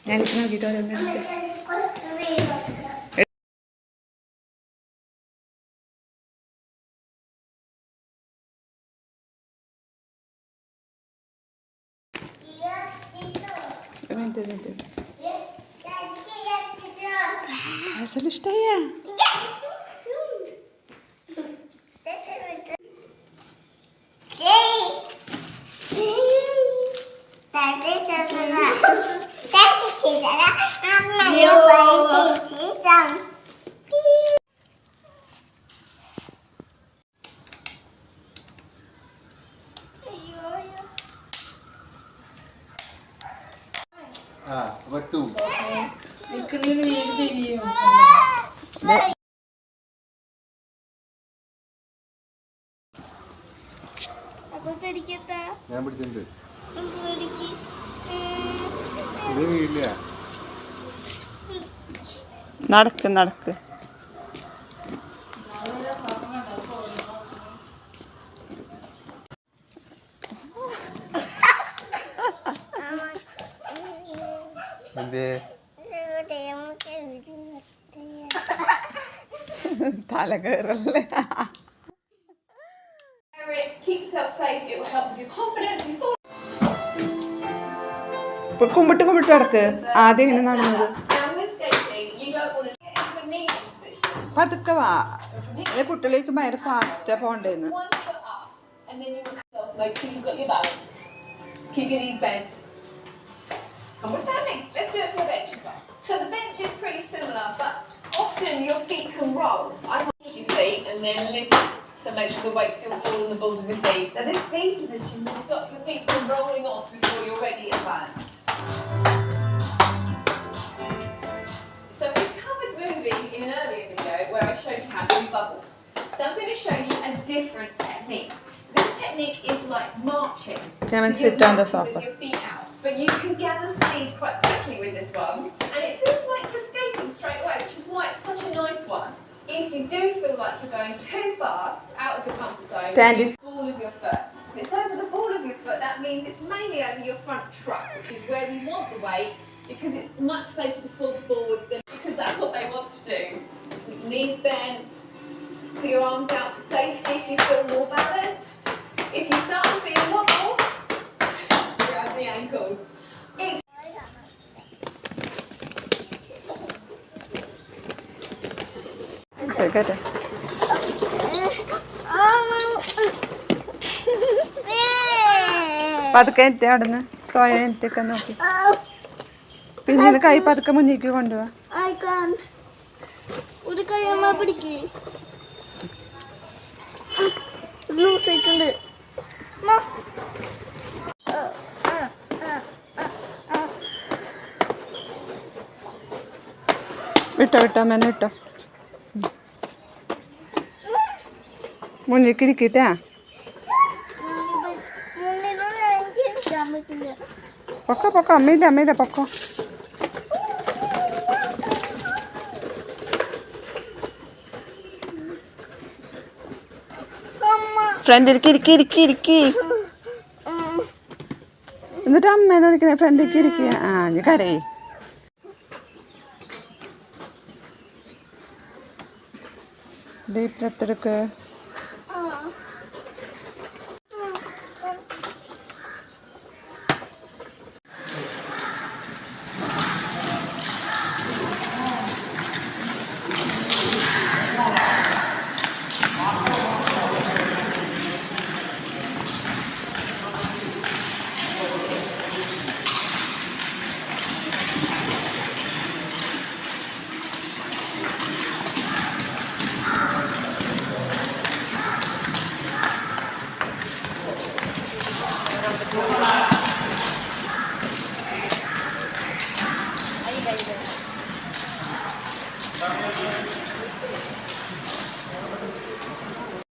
ഞാനിപ്പോൾ നോക്കിയിട്ട് ഓരോന്ന് ഇഷ്ടായ betul. Aku tadi kata. Yang berjanda. Aku tadi. Ini വീടില്ല. നടക്ക് തല കയറല്ലേ കുമ്പിട്ട് നടക്ക് ആദ്യം ഇങ്ങനെ നടന്നത് പതുക്കെ വാ കുട്ടിലേക്ക് ഭയങ്കര ഫാസ്റ്റാ പോണ്ടേന്ന് And we're standing. Let's do it for the bench. So the bench is pretty similar, but often your feet can roll. I want your feet and then lift, so make sure the weight's still all in the balls of your feet. Now this V position will stop your feet from rolling off before you're ready advanced. So we covered moving in an earlier video where I showed you how to do bubbles. So I'm going to show you a different technique. This technique is like marching. Come and sit on the sofa. With your feet out. But you can gather speed quite quickly with this one, and it feels like you're skating straight away, which is why it's such a nice one. If you do feel like you're going too fast, out of your comfort zone, Standing. the ball of your foot. If it's over the ball of your foot, that means it's mainly over your front truck, which is where we want the weight, because it's much safer to fall forward than because that's what they want to do. Knees bent, put your arms out for safety if you feel more balanced. If you start to feel wobble, grab the ankles. കേട്ടെ പതുക്കെ എത്തി അവിടുന്ന് സ്വയം എത്തിയൊക്കെ നോക്കി പിന്നെ കൈ പതുക്കെ മുന്നിലേക്ക് കൊണ്ടുപോവാ ഒരു കൈ അമ്മ പിടിക്ക് ലൂസ് ആയിട്ടുണ്ട് വിട്ടോ അമ്മേനെ വിട്ടോ മുന്നിലേക്ക് ഇരിക്കട്ടാ പൊക്കോ അമ്മയില്ല പൊക്കോ ഫ്രണ്ടിലേക്ക് ഇരിക്കി എന്നിട്ട് അമ്മേനെ വിളിക്കണേ ഫ്രണ്ടിലേക്ക് ഇരിക്കുക ഞാൻ കരയേ ഡീപ്പ് ബ്രെത്ത് എടുക്കുക